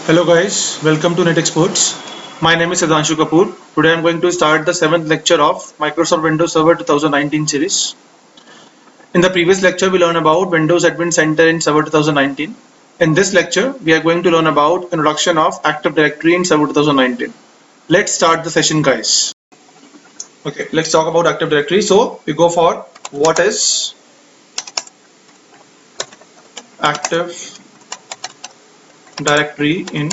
Hello guys, welcome to Net Experts. My name is Siddhanshu Kapoor. Today I'm going to start the 7th lecture of Microsoft Windows Server 2019 series. In the previous lecture we learned about Windows Admin Center in Server 2019. In this lecture we are going to learn about introduction of Active Directory in Server 2019. Let's start the session guys. Okay, let's talk about Active Directory. So we go for what is Active Directory in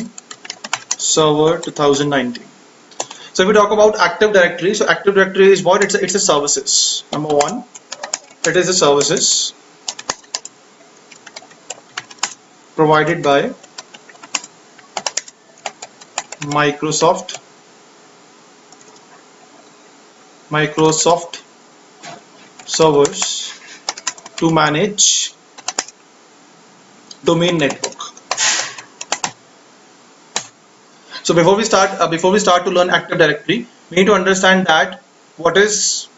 Server 2019. So if we talk about Active Directory, so Active Directory is what? It's a services. Number one, it is a services provided by Microsoft servers to manage domain network. So before we start to learn Active Directory, we need to understand that what is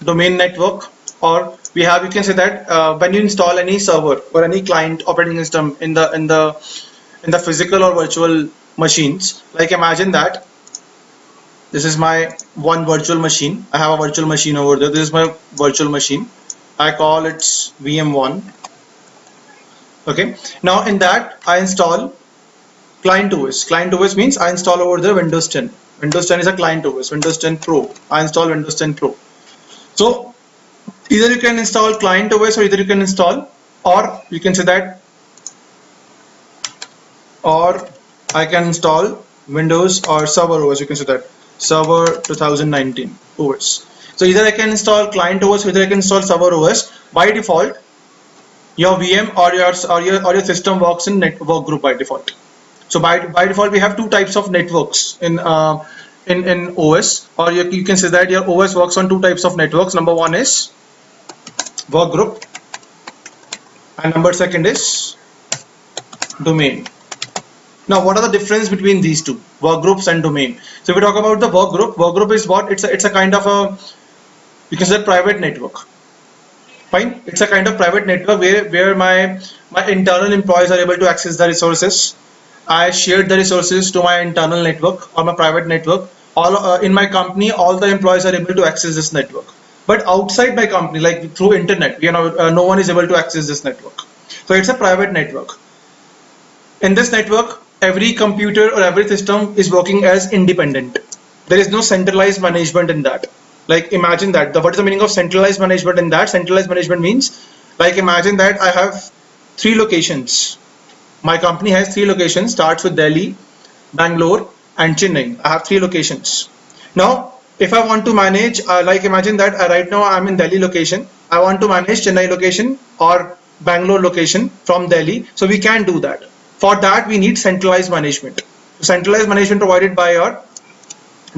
domain network, or you can say that when you install any server or any client operating system in the physical or virtual machines, like imagine that this is my one virtual machine. I have a virtual machine over there. This is my virtual machine. I call it VM1. Okay. Now in that I install Client OS. Client OS means I install over there Windows 10. Windows 10 is a client OS. Windows 10 Pro. I install Windows 10 Pro. So either you can install client OS, or either you can install, or you can say that, or I can install Windows or Server OS. You can say that Server 2019 OS. So either I can install client OS, or either I can install Server OS. By default, your VM or your system works in network group by default. So by default we have two types of networks in OS, or you can say that your OS works on two types of networks. Number one is work group, and number second is domain. Now what are the difference between these two, work groups and domain? So if we talk about the work group is what? It's a kind of a, you can say, private network. Fine, it's a kind of private network where my internal employees are able to access the resources. I shared the resources to my internal network or my private network. All in my company, all the employees are able to access this network. But outside my company, like through internet, no one is able to access this network. So it's a private network. In this network, every computer or every system is working as independent. There is no centralized management in that. Like imagine that. What is the meaning of centralized management in that? Centralized management means, like imagine that I have three locations. My company has three locations, starts with Delhi, Bangalore and Chennai. I have three locations. Now, if I want to manage, like imagine that right now I'm in Delhi location. I want to manage Chennai location or Bangalore location from Delhi. So we can do that. For that, we need centralized management. Centralized management provided by our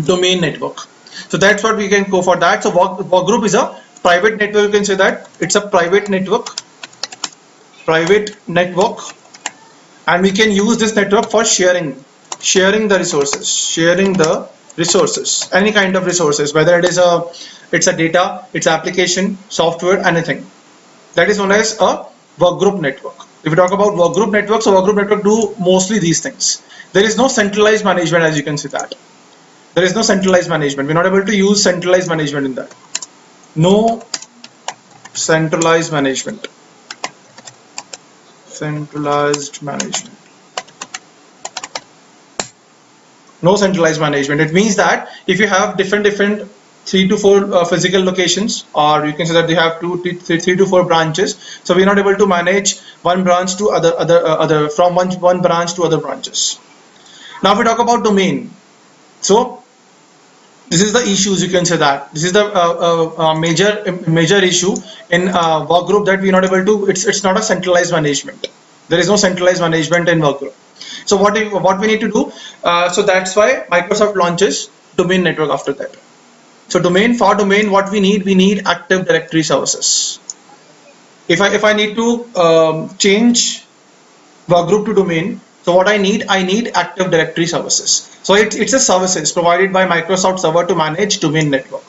domain network. So that's what we can go for that. So work group is a private network. You can say that it's a private network. And we can use this network for sharing the resources, any kind of resources, whether it's a data, it's application, software, anything. That is known as a work group network. If we talk about work group network, so work group network do mostly these things. There is no centralized management, as you can see that. There is no centralized management. We're not able to use centralized management in that. No centralized management. No centralized management. It means that if you have different 3 to 4 physical locations, or you can say that they have 3 to 4 branches, so we're not able to manage one branch to other from one branch to other branches. Now if we talk about domain, so this is the issues, you can say that this is the major issue in work group, that we're not able to, it's not a centralized management. There is no centralized management in work group. So what we need to do, so that's why Microsoft launches domain network after that. So for domain what we need Active Directory services. If I need to change work group to domain, so what I need Active Directory services. So it's a services provided by Microsoft Server to manage domain network.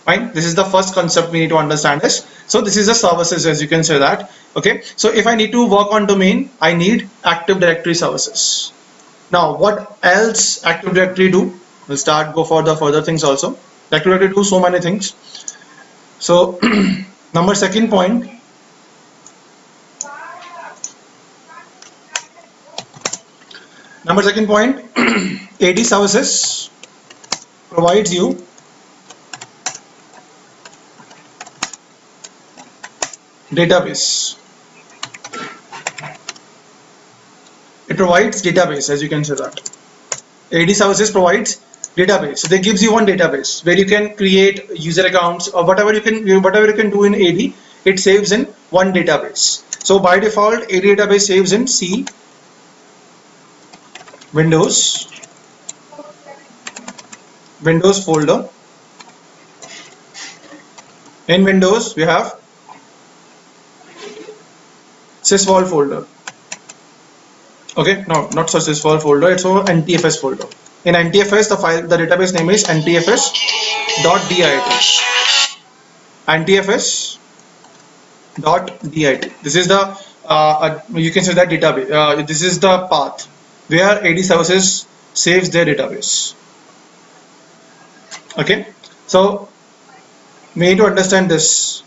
Fine. This is the first concept we need to understand is, so this is the services, as you can say that. Okay. So if I need to work on domain, I need Active Directory services. Now, what else Active Directory do? We'll go for the further things also. Active Directory do so many things. So, second point. Second point, AD services provides you database. It provides database, as you can see that. AD services provides database. So they gives you one database where you can create user accounts or whatever you can do in AD. It saves in one database. So by default, AD database saves in C, Windows folder. In Windows, we have sysvol folder. Okay, no, not such sysvol folder, it's a NTFS folder. In NTFS, the database name is ntfs.dit. ntfs.dit. This is the you can say that database. This is the path where AD services saves their database. Okay, so we need to understand this.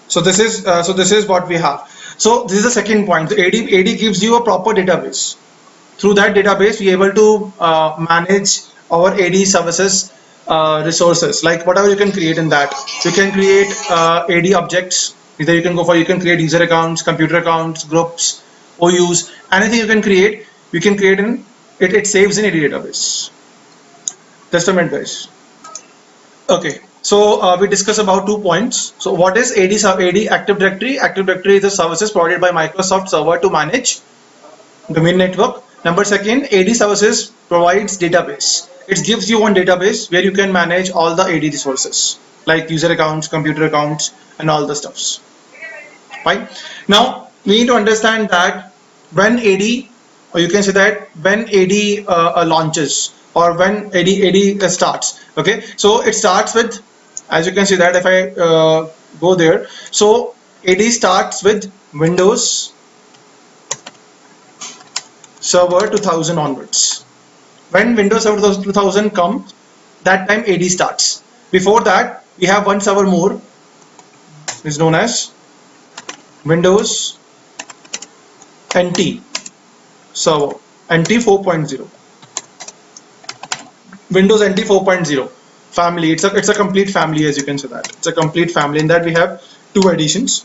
So this is what we have. So this is the second point. The AD gives you a proper database. Through that database, we are able to manage our AD services resources, like whatever you can create in that. You can create AD objects. Either you can create user accounts, computer accounts, groups, OUs, anything you can create. You can create in it. It saves in AD database. Just a minute, guys. Okay. So we discussed about 2 points. So what is AD Active Directory? Active Directory is the services provided by Microsoft Server to manage domain network. Number second, AD services provides database. It gives you one database where you can manage all the AD resources like user accounts, computer accounts, and all the stuffs. Fine. Now we need to understand that when AD, or you can say that when AD launches or when AD starts. Okay, so it starts with, as you can see that if I go there, so AD starts with Windows Server 2000 onwards. When Windows Server 2000 comes, that time AD starts. Before that, we have one server more, is known as Windows NT Server, NT 4.0. Windows NT 4.0 family. It's a complete family, as you can see that. It's a complete family. In that we have 2 editions,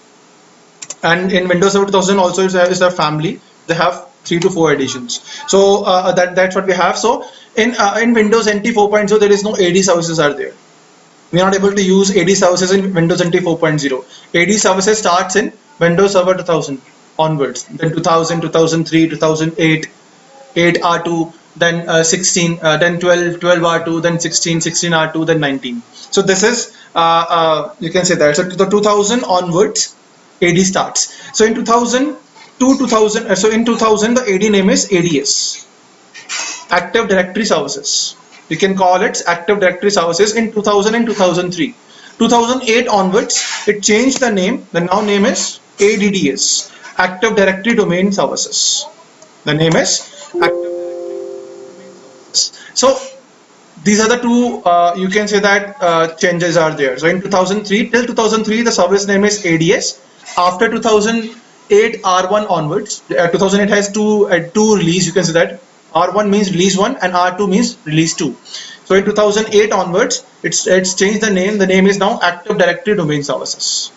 and in Windows Server 2000 also is a family. They have 3 to 4 editions. So that's what we have. So in Windows NT 4.0 there is no AD services are there. We are not able to use AD services in Windows NT 4.0. AD services starts in Windows Server 2000 onwards. Then 2000, 2003, 2008, 8 R2. Then 16, then 12 R2, then 16 R2, then 19. So this is you can say that. So the 2000 onwards AD starts. So in 2000 to 2000, so in 2000 the AD name is ADS, Active Directory Services. You can call it Active Directory Services. In 2000 and 2003. 2008 onwards it changed the name. The now name is ADDS, Active Directory Domain Services. The name is Active. So these are the 2 you can say that changes are there. So in 2003 till 2003 the service name is ADS. After 2008 R1 onwards, 2008 has two release. You can say that R1 means release 1 and R2 means release 2. So in 2008 onwards it's changed the name. The name is now Active Directory Domain Services.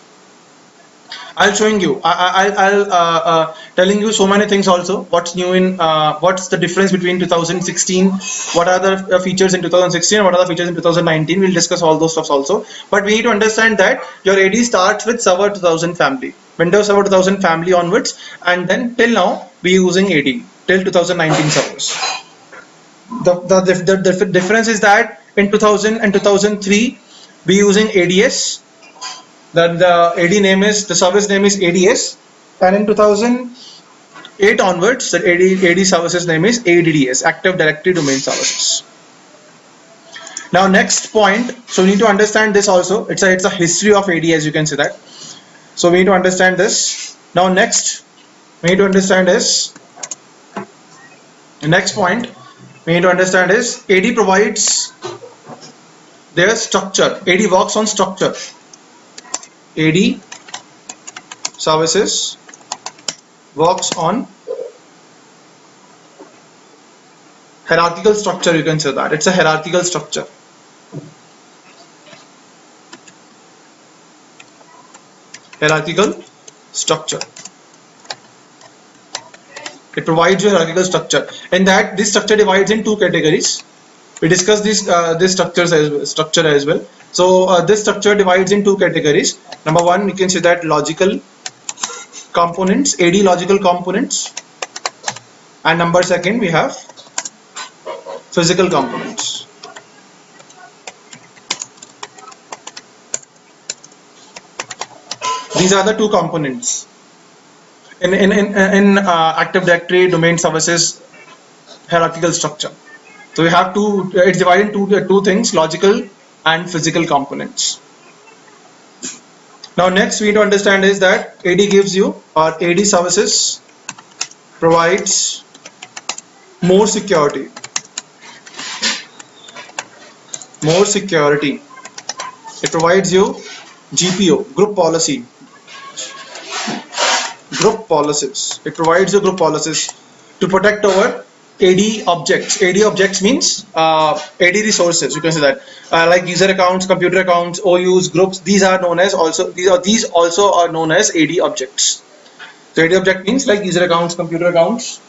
I'll showing you. I'll telling you so many things also. What's new in what's the difference between 2016? What are the features in 2016? What are the features in 2019? We'll discuss all those stuffs also. But we need to understand that your AD starts with Server 2000 family, Windows Server 2000 family onwards, and then till now we using AD till 2019 servers. The difference is that in 2000 and 2003 we using ADS. Then the AD name is, the service name is ADS, and in 2008 onwards the AD services name is ADDS, Active Directory Domain Services. Now next point, so we need to understand this also. It's a history of AD, as you can see that. So we need to understand this. Now next we need to understand is the next point we need to understand is AD provides their structure. AD works on structure. AD services works on hierarchical structure, you can say that. It's a hierarchical structure. Hierarchical structure. It provides you a hierarchical structure. In that, this structure divides in two categories. We discussed this structure as well. So this structure divides in two categories. Number one, you can say that logical components, AD logical components, and number second we have physical components. These are the two components in Active Directory domain services hierarchical structure. So we have two. It's divided into two things: logical and physical components. Now next we need to understand is that AD gives you, or AD services provides more security. More security. It provides you GPO, group policy. Group policies. It provides you group policies to protect our AD objects. AD objects means AD resources. You can say that like user accounts, computer accounts, OUs, groups. These are known as also these also are known as AD objects. So AD object means like user accounts, computer accounts,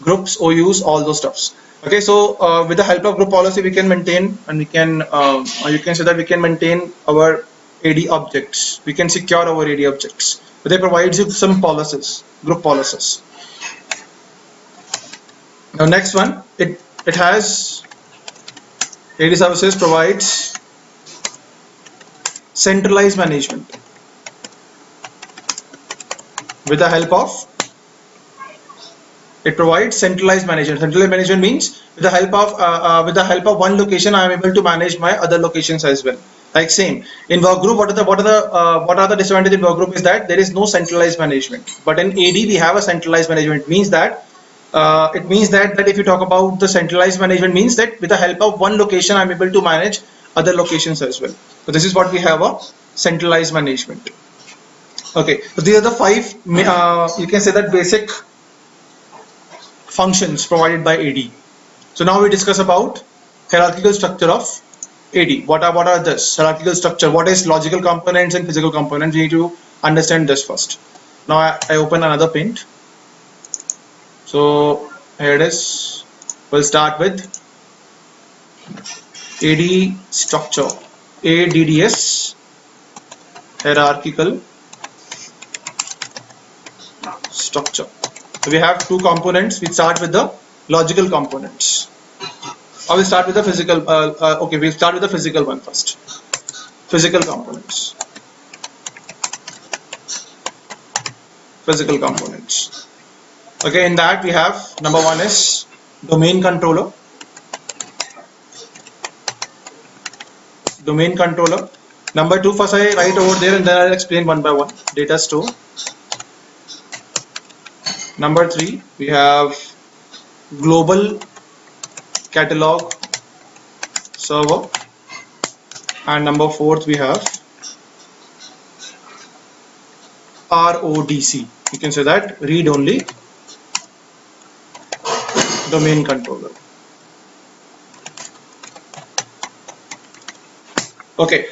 groups, OUs, all those stuffs. Okay, so with the help of group policy, we can maintain and we can you can say that we can maintain our AD objects. We can secure our AD objects. But they provide you some policies, group policies. Now next one, it has AD services provides centralized management with the help of it provides centralized management. Centralized management means with the help of one location, I am able to manage my other locations as well. Like same in workgroup, what are the disadvantages in workgroup is that there is no centralized management. But in AD we have a centralized management. It means that if you talk about the centralized management means that with the help of one location, I am able to manage other locations as well. So this is what we have, a centralized management. Okay, so these are the five you can say that basic functions provided by AD. So now we discuss about hierarchical structure of AD. What are this hierarchical structure? What is logical components and physical components? We need to understand this first. Now I open another paint. So here it is. We'll start with AD structure. ADDS hierarchical structure. So we have two components. We start with the logical components. I will start with the physical. Okay, we'll start with the physical one first. Physical components. Physical components. Okay, in that we have number one is domain controller. Domain controller. Number two, first I write over there and then I'll explain one by one. Data store. Number three, we have global catalog server, and number fourth we have RODC. You can say that read only domain controller. Okay,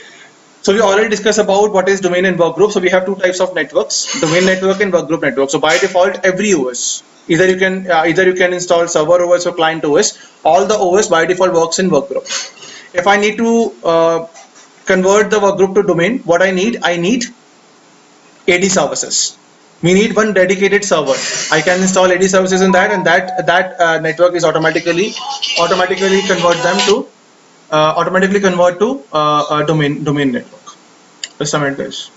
so we already discussed about what is domain and workgroup. So we have two types of networks: domain network and workgroup network. So by default, every OS, either you can install server OS or client OS. All the OS by default works in workgroup. If I need to convert the workgroup to domain, what I need AD services. We need one dedicated server. I can install AD services in that, and that network is automatically convert to a domain network. Just a minute, guys.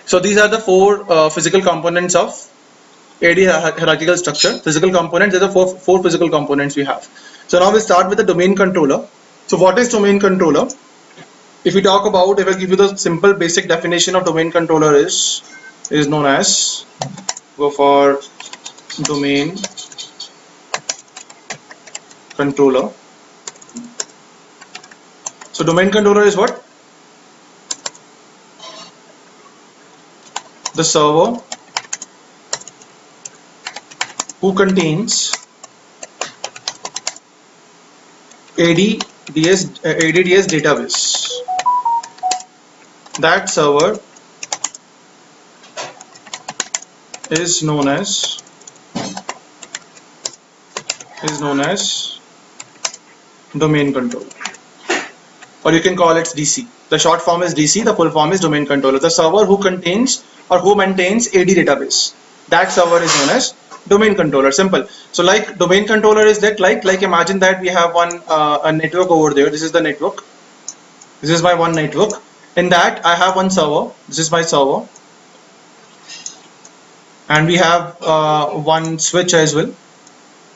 So these are the four physical components of AD hierarchical structure. Physical components. There are four physical components we have. So now we start with the domain controller. So what is domain controller? If we talk about, if I give you the simple basic definition of domain controller is known as, go for domain controller. So domain controller is what? The server who contains ADDS database. That server is known as domain controller, or you can call it DC. The short form is DC, the full form is domain controller. The server who contains or who maintains AD database, that server is known as domain controller. Simple. So like domain controller is that like imagine that we have one a network over there. This is the network. This is my one network. In that I have one server. This is my server, and we have one switch as well.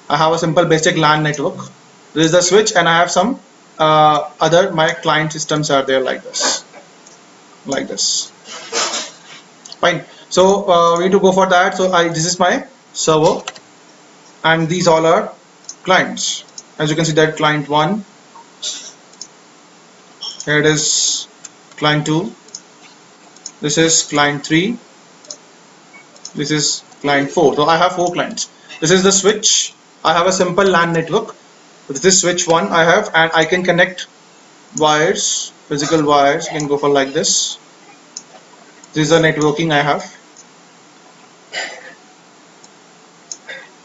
I have a simple basic LAN network. This is the switch, and I have some other my client systems are there like this. Fine. So we need to go for that. So this is my server, and these all are clients. As you can see, that client 1, here it is client 2, this is client 3, this is client 4. So I have 4 clients. This is the switch. I have a simple LAN network. This is switch 1 I have, and I can connect wires, physical wires. You can go for like this. This is the networking I have,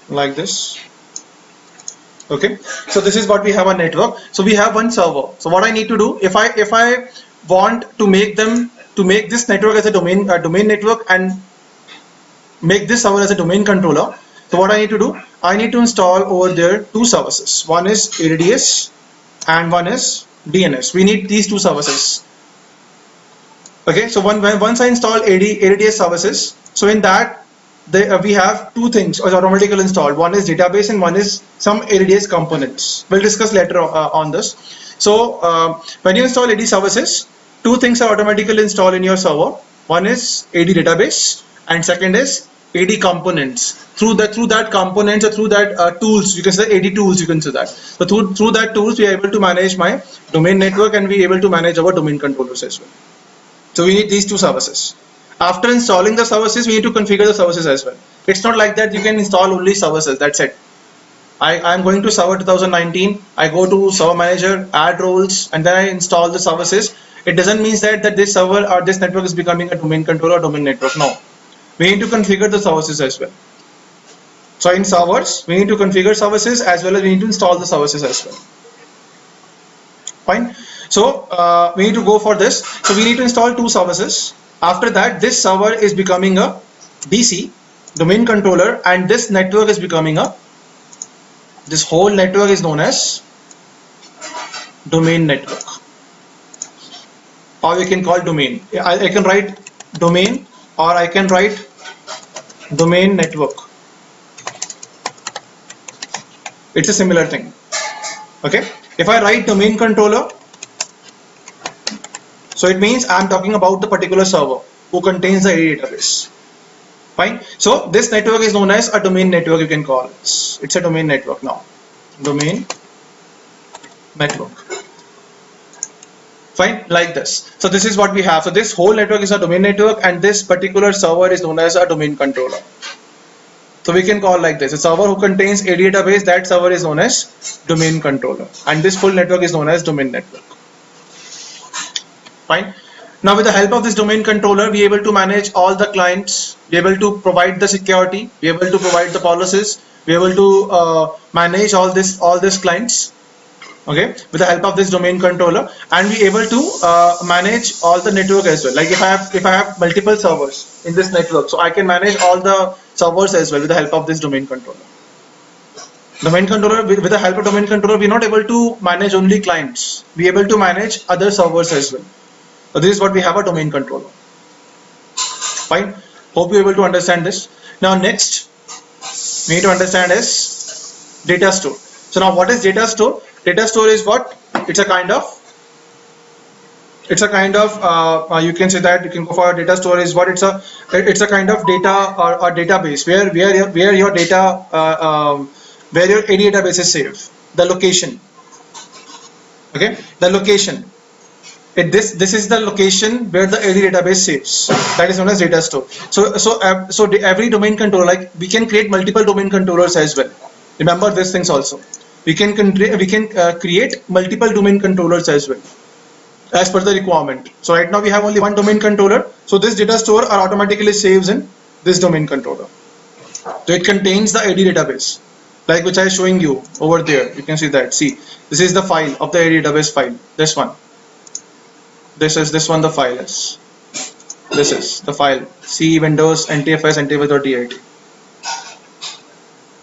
like this. Okay, so this is what we have a network. So we have one server. So what I need to do, if I want to make this network as a domain network and make this server as a domain controller, so what I need to do, I need to install over there 2 services. One is ADDS and one is DNS. We need these 2 services. Okay, so once I install ADDS services, so in that we have 2 things automatically installed. One is database and one is some ADDS components. We'll discuss later on this. So when you install AD services, 2 things are automatically installed in your server. One is AD database, and second is AD components. Through that components, or through that tools, you can say AD tools, you can say that. So through that tools, we are able to manage my domain network, and we are able to manage our domain controllers as well. So we need these 2 services. After installing the services, we need to configure the services as well. It's not like that you can install only services, that's it. I'm going to server 2019, I go to server manager, add roles, and then I install the services. It doesn't mean that this server or this network is becoming a domain controller or domain network. No, we need to configure the services as well. So in servers, we need to configure services as well as we need to install the services as well. Fine. So we need to go for this. So we need to install 2 services. After that, this server is becoming a DC, domain controller, and this network is becoming this whole network is known as domain network, or we can call domain. I can write domain, or I can write domain network. It's a similar thing. Okay, if I write domain controller, so it means I'm talking about the particular server who contains the AD database. Fine. So this network is known as a domain network, you can call it. It's a domain network now. Domain network. Fine, like this. So this is what we have. So this whole network is a domain network, and this particular server is known as a domain controller. So we can call like this: a server who contains AD database, that server is known as domain controller, and this full network is known as domain network. Fine. Now with the help of this domain controller, we are able to manage all the clients, we are able to provide the security, we are able to provide the policies, we are able to manage all these clients. Okay, with the help of this domain controller, and we are able to manage all the network as well. Like if I have multiple servers in this network, so I can manage all the servers as well with the help of this domain controller. Domain controller, with the help of domain controller, we are not able to manage only clients, we are able to manage other servers as well. So this is what we have a domain controller. Fine. Hope you're able to understand this. Now next, we need to understand is data store. So now what is data store? Data store is what? It's a kind of you can say that you can go for a data store is what? It's a kind of data or database where your data where your AD database is saved. The location. Okay, the location. This is the location where the AD database saves. That is known as data store. So every domain controller, like we can create multiple domain controllers as well. Remember these things also. We can create multiple domain controllers as well, as per the requirement. So right now we have only one domain controller. So this data store are automatically saves in this domain controller. So it contains the AD database, like which I am showing you over there. You can see that. See, this is the file of the AD database file. This one. This one the file is. This is the file. C Windows NTFS NTFS.dat.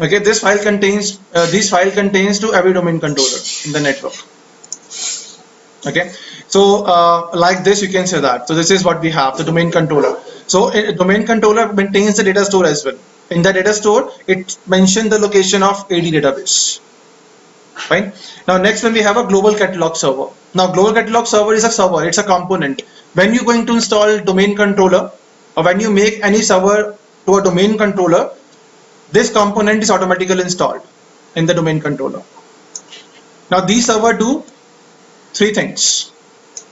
Okay, this file contains to every domain controller in the network. Okay, so like this you can say that. So this is what we have, the domain controller. So a domain controller maintains the data store as well. In the data store, it mentions the location of AD database. Fine. Now next one we have a global catalog server. Now global catalog server is a server, it's a component. When you're going to install domain controller, or when you make any server to a domain controller, this component is automatically installed in the domain controller. Now these server do three things.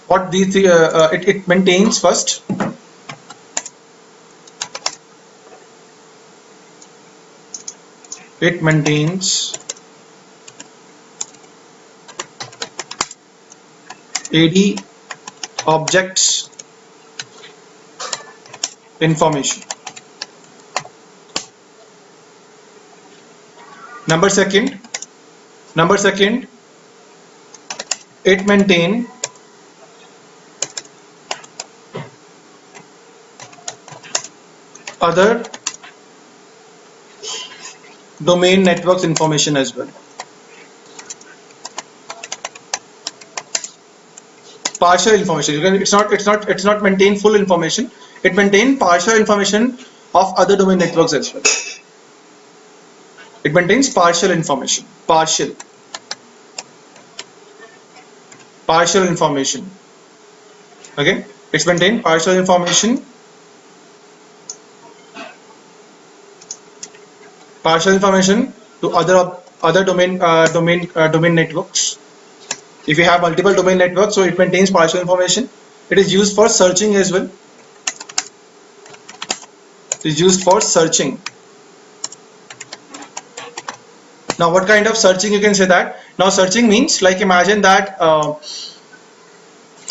What these it maintains first. It maintains AD objects information. Number second, it maintain other domain networks information as well. Partial information. It's not maintain full information. It maintain partial information of other domain networks as well. It maintains partial information. Partial information. Okay. It's maintain partial information. Partial information to other domain networks. If you have multiple domain networks, so it maintains partial information. It is used for searching as well. It is used for searching. Now what kind of searching you can say that? Now searching means, like imagine that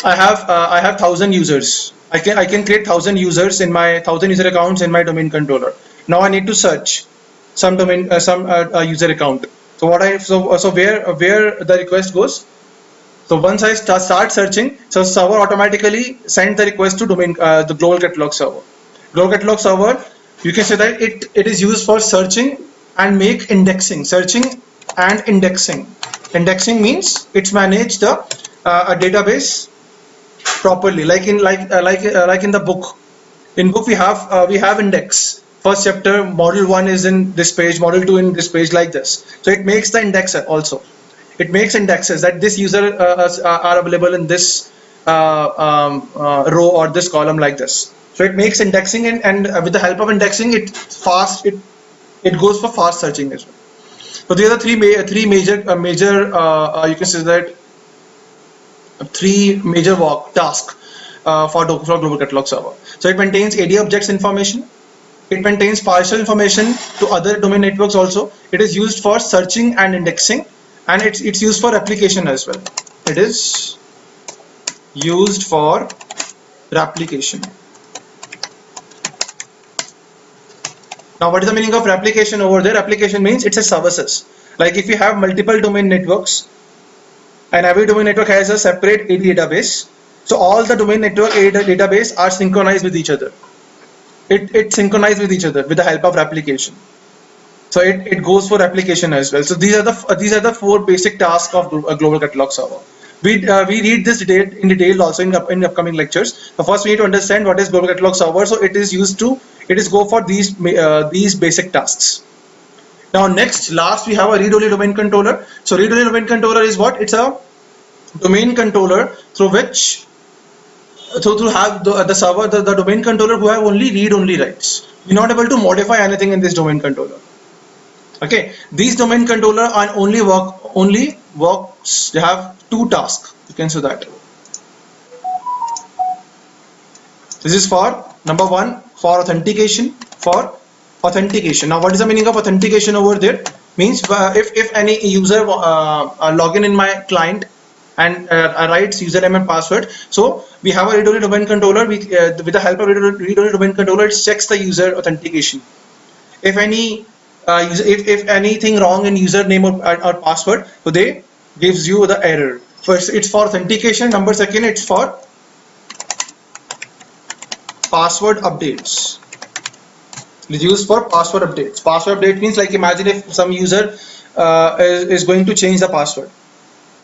I have 1,000 users. I can create 1,000 users in my 1,000 user accounts in my domain controller. Now I need to search some domain user account. So where the request goes. So once I start searching, so server automatically send the request to the global catalog server. Global catalog server, you can say that it is used for searching and make indexing. Searching and indexing. Indexing means it's manage the a database properly. Like in the book. In book we have index. First chapter, model 1 is in this page, model 2 in this page, like this. So it makes the indexer also. It makes indexes that this user are available in this row or this column, like this. So it makes indexing, and with the help of indexing, it goes for fast searching as well. So these are three major you can say that three major tasks for global catalog server. So it maintains AD objects information. It maintains partial information to other domain networks also. It is used for searching and indexing. And it's used for replication as well. It is used for replication. Now what is the meaning of replication over there? Replication means it's a services. Like if you have multiple domain networks and every domain network has a separate AD database, so all the domain network AD database are synchronized with each other. It synchronized with each other with the help of replication. So it goes for replication as well. So these are the four basic tasks of a global catalog server. We read this in detail also in upcoming lectures. But first we need to understand what is global catalog server. So it is go for these basic tasks. Now next, last we have a read-only domain controller. So read-only domain controller is what? It's a domain controller through which to have the server, the domain controller who have only read-only rights. We're not able to modify anything in this domain controller. Okay, these domain controller are only works. They have two tasks. You can see that. This is for number one, for authentication. Now, what is the meaning of authentication over there? Means if any user log in my client and writes username and password, so we have a read-only domain controller. With the help of read-only domain controller, it checks the user authentication. If any if anything wrong in username or password, so they gives you the error. First, it's for authentication. Number second, it's for password updates. It's used for password updates. Password update means, like, imagine if some user is going to change the password.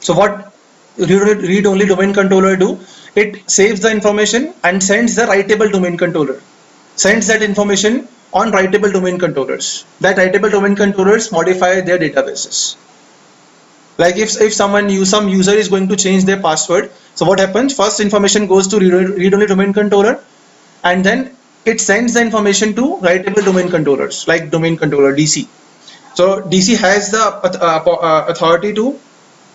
So what read-only domain controller do? It saves the information and sends the writable domain controller. Sends that information on writable domain controllers. That writable domain controllers modify their databases. Like if some user is going to change their password, so what happens? First information goes to read-only domain controller, and then it sends the information to writable domain controllers, like domain controller DC. So DC has the authority to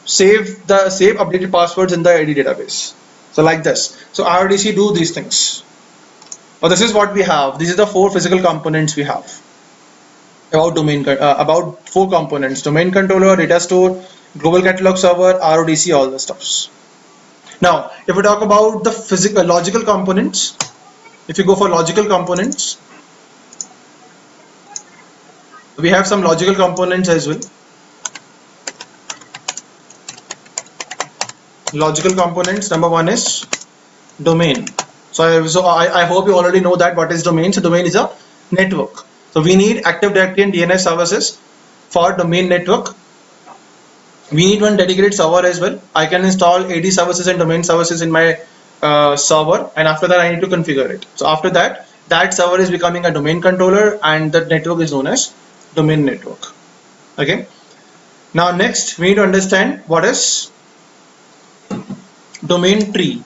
save updated passwords in the ID database. So like this. So RDC do these things. Well, this is what we have. These are the four physical components we have about about four components: domain controller, data store, global catalog server, RODC, all the stuffs. Now, if we talk about the physical logical components, if you go for logical components, we have some logical components as well. Logical components, number one is domain. So I hope you already know that what is domain. So domain is a network. So we need Active Directory and DNS services for domain network. We need one dedicated server as well. I can install AD services and domain services in my server, and after that I need to configure it. So after that, that server is becoming a domain controller, and the network is known as domain network. Okay. Now next, we need to understand what is domain tree.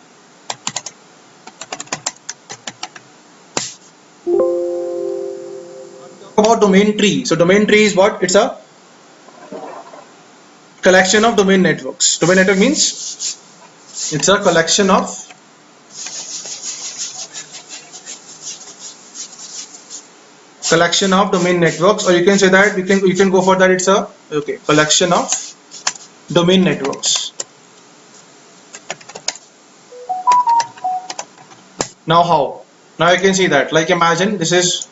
About domain tree. So domain tree is what? It's a collection of domain networks. Domain network means it's a collection of domain networks, or you can say that you can go for that. It's a collection of domain networks. Now how? Now you can see that. Like imagine this is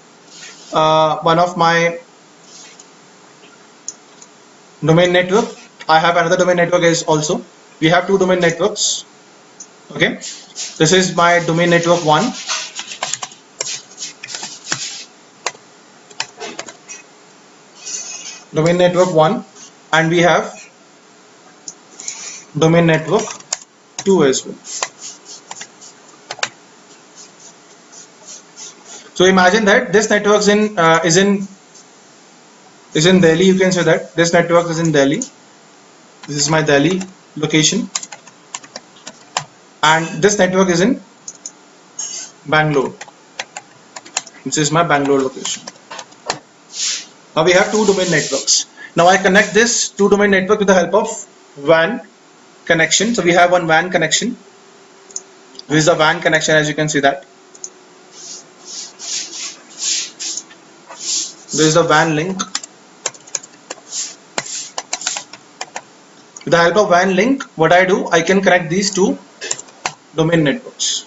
one of my domain network. I have another domain network as also. We have two domain networks. Okay, this is my domain network 1. Domain network 1, and we have domain network 2 as well. So imagine that this network is in Delhi. You can say that this network is in Delhi. This is my Delhi location, and this network is in Bangalore. This is my Bangalore location. Now we have two domain networks. Now I connect this two domain network with the help of WAN connection. So we have one WAN connection. This is the WAN connection, as you can see that. This is the WAN link. With the help of WAN link, what I do, I can connect these two domain networks.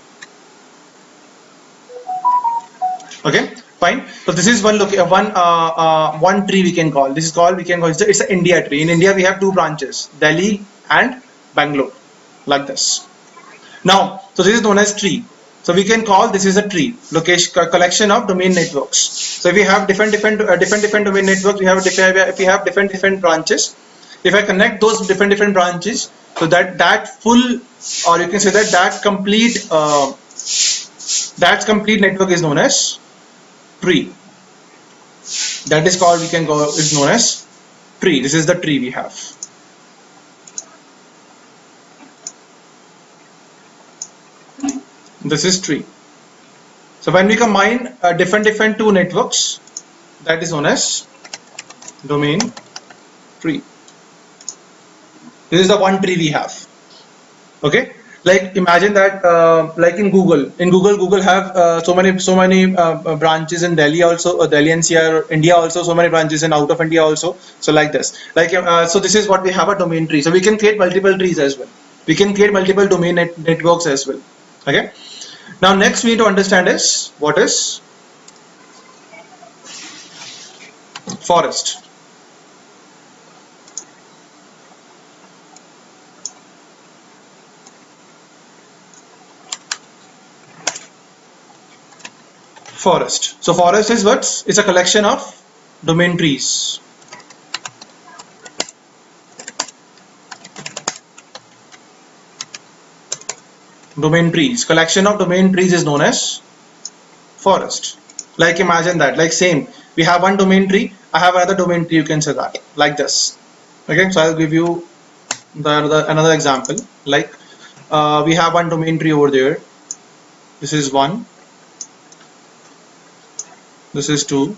Okay, fine. So this is one tree we can call. It's an India tree. In India we have two branches, Delhi and Bangalore, like this. Now, so this is known as tree. So we can call this is a tree, collection of domain networks. So if we have different domain networks, if we have different branches. If I connect those different branches, so that full, or you can say that complete network is known as tree. That is called, we can go, is known as tree. This is the tree we have. This is tree. So when we combine different two networks, that is known as domain tree. This is the one tree we have. Okay, like imagine that like in Google have so many branches in Delhi also, Delhi NCR, India also, so many branches in out of India also. So like this, like so this is what we have, a domain tree. So we can create multiple trees as well. We can create multiple domain networks as well. Okay. Now next we need to understand is what is forest. Forest. So forest is what? It's a collection of domain trees. Domain trees. Collection of domain trees is known as forest. Like imagine that, like same. We have one domain tree, I have another domain tree, you can say that, like this. Okay, so I'll give you another example. Like we have one domain tree over there. This is one. This is two.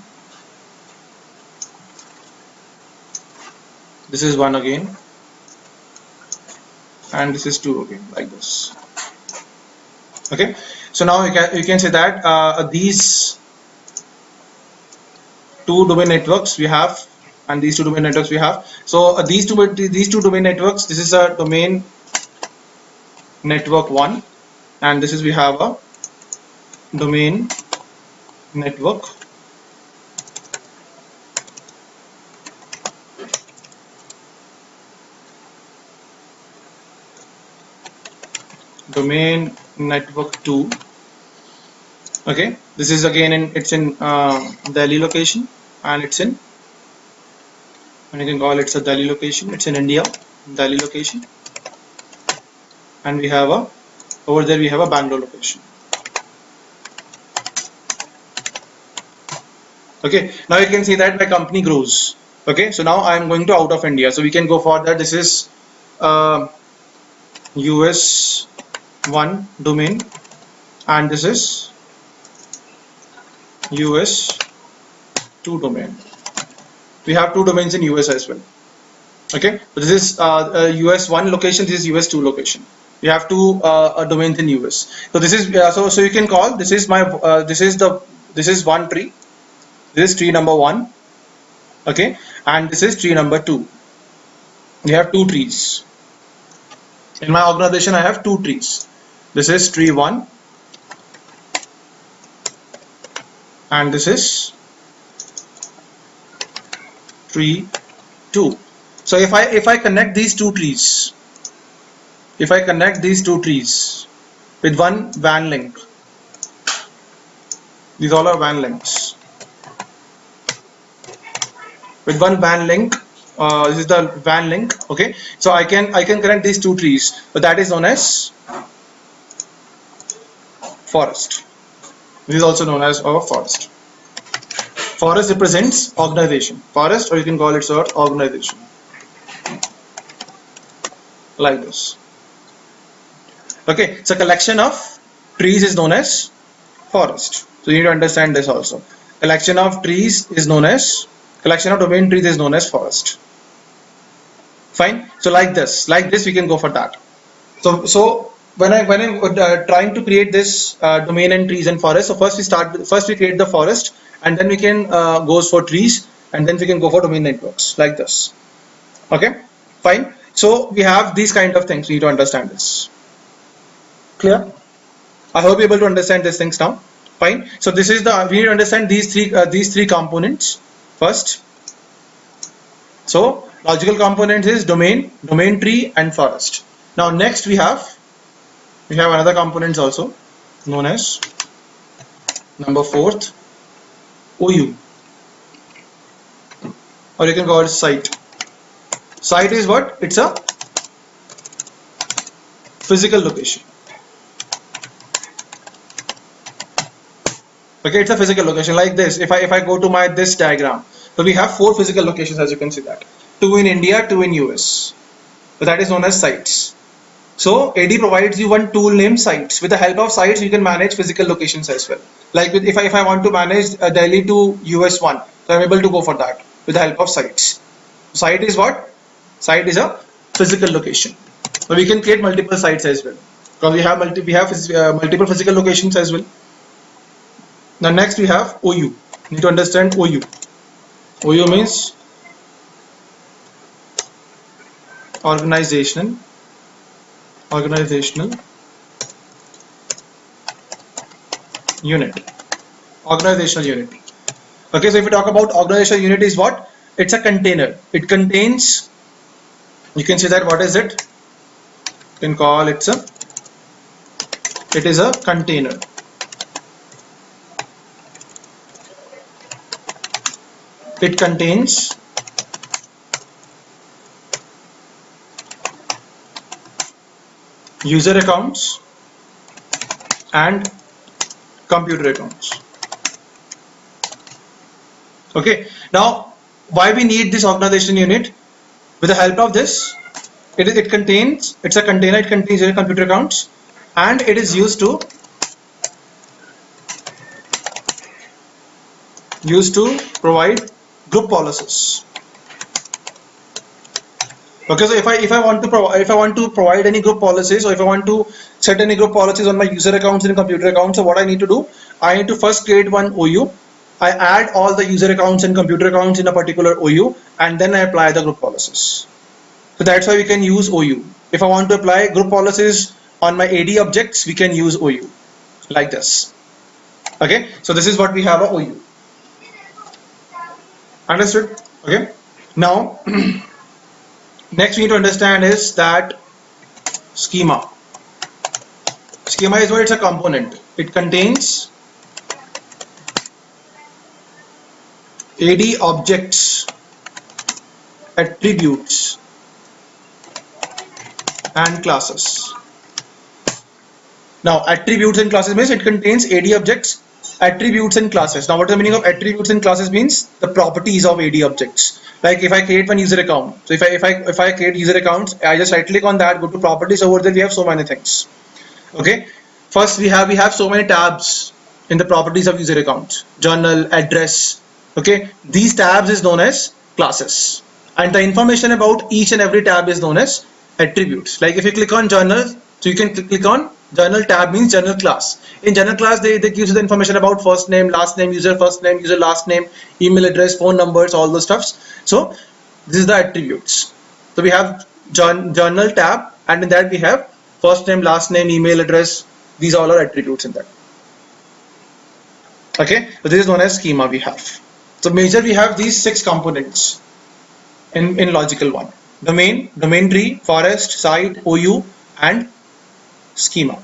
This is one again. And this is two again, like this. Okay, so now you can say that these two domain networks we have, and these two domain networks we have. So these two domain networks, this is a domain network 1, and this is, we have a domain network domain network 2. Okay, this is again it's in Delhi location, and it's in, and you can call it's a Delhi location, it's in India, Delhi location, and we have a, over there we have a Bangalore location. Okay, now you can see that my company grows. Okay, so now I am going to out of India, so we can go for that. This is US 1 domain, and this is US 2 domain. We have two domains in US as well. Okay, so this is US 1 location, this is US 2 location. We have two domains in US. So this is so you can call, this is my this is one tree. This is tree number 1. Okay, and this is tree number 2. We have two trees. In my organization I have two trees. This is tree 1, and this is tree 2. So if I connect these two trees, if I connect these two trees with one WAN link, these all are WAN links. With one WAN link, this is the WAN link. Okay, so I can connect these two trees, but that is known as forest. This is also known as a forest. Forest represents organization. Forest, or you can call it sort organization, like this. Okay, so collection of trees is known as forest. So you need to understand this also. Collection of trees is known as, collection of domain trees is known as forest. Fine. So like this we can go for that. So when I'm trying to create this domain and trees and forest, so first we create the forest, and then we can goes for trees, and then we can go for domain networks, like this. Okay, fine. So we have these kind of things. We need to understand this. Clear? I hope you're able to understand these things now. Fine. So this is the, we need to understand these three components first. So logical components is domain tree, and forest. Now next we have another components also, known as number 4th, OU, or you can call it site. Site is what? It's a physical location. Okay, it's a physical location, like this. If I go to my this diagram, So we have 4 physical locations, as you can see that. 2 in India, 2 in US. So that is known as sites. So AD provides you one tool named sites. With the help of sites, you can manage physical locations as well. Like if I want to manage Delhi to US 1, so I'm able to go for that with the help of sites. Site is what? Site is a physical location. So we can create multiple sites as well. Because we have multiple physical locations as well. Now next we have OU. You need to understand OU. OU means organizational unit. Organizational unit. Okay, so if we talk about organizational unit is what? It's a container. It contains, you can say that what is it? You can call it is a container. It contains user accounts and computer accounts. Okay, now why we need this organization unit? With the help of this, it's a container, it contains your computer accounts, and it is used to provide group policies. Okay, so if I want to provide any group policies, or if I want to set any group policies on my user accounts and computer accounts, so what I need to do, I need to first create one OU. I add all the user accounts and computer accounts in a particular OU, and then I apply the group policies. So that's why we can use OU. If I want to apply group policies on my AD objects, we can use OU like this. Okay, so this is what we have a OU. Understood? Okay. Now, next we need to understand is that schema. Schema is what? It's a component. It contains AD objects, attributes, and classes. Now, attributes and classes means it contains AD objects, attributes, and classes. Now, what is the meaning of attributes and classes? Means the properties of AD objects. Like if I create one user account, so if I create user accounts, I just right click on that, go to properties. Over there we have so many things. Okay, first we have so many tabs in the properties of user accounts: journal, address. Okay, these tabs is known as classes, and the information about each and every tab is known as attributes. Like if you click on journal, so you can click on journal tab, means journal class. In journal class, they give you the information about first name, last name, user first name, user last name, email address, phone numbers, all those stuffs. So this is the attributes. So we have journal tab, and in that we have first name, last name, email address. These all are attributes in that. Okay, so this is known as schema we have. So major we have these 6 components in logical one: domain, domain tree, forest, site, OU, and schema.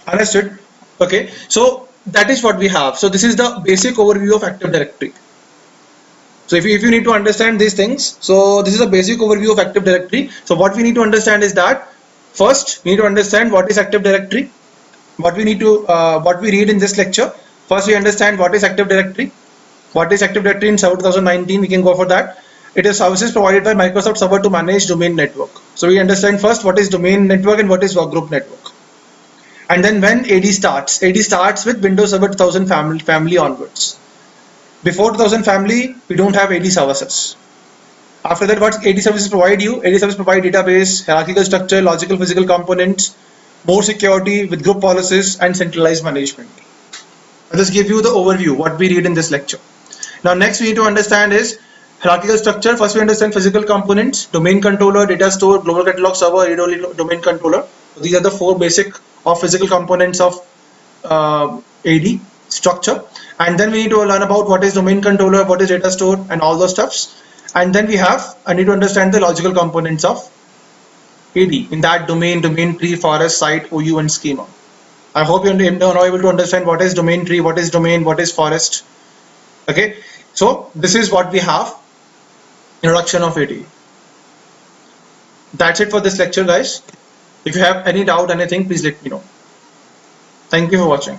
Understood? Okay, so that is what we have. So this is the basic overview of Active Directory. So if you need to understand these things, so this is a basic overview of Active Directory. So what we need to understand is that first we need to understand what is Active Directory. What we read in this lecture. First we understand what is Active Directory. What is Active Directory in Server 2019? We can go for that. It is services provided by Microsoft Server to manage domain network. So we understand first what is domain network and what is workgroup network. And then when AD starts with Windows Server 2000 family onwards. Before 2000 family, we don't have AD services. After that, what AD services provide you? AD services provide database, hierarchical structure, logical physical components, more security with group policies, and centralized management. I'll just give you the overview, what we read in this lecture. Now next we need to understand is hierarchical structure. First we understand physical components: domain controller, data store, global catalog server, read-only domain controller. So these are the 4 basic of physical components of AD structure. And then we need to learn about what is domain controller, what is data store, and all those stuffs. And then I need to understand the logical components of AD. In that domain tree, forest, site, OU, and schema. I hope you're now able to understand what is domain tree, what is domain, what is forest. Okay, so this is what we have. Introduction of AD. That's it for this lecture, guys. If you have any doubt, anything, please let me know. Thank you for watching.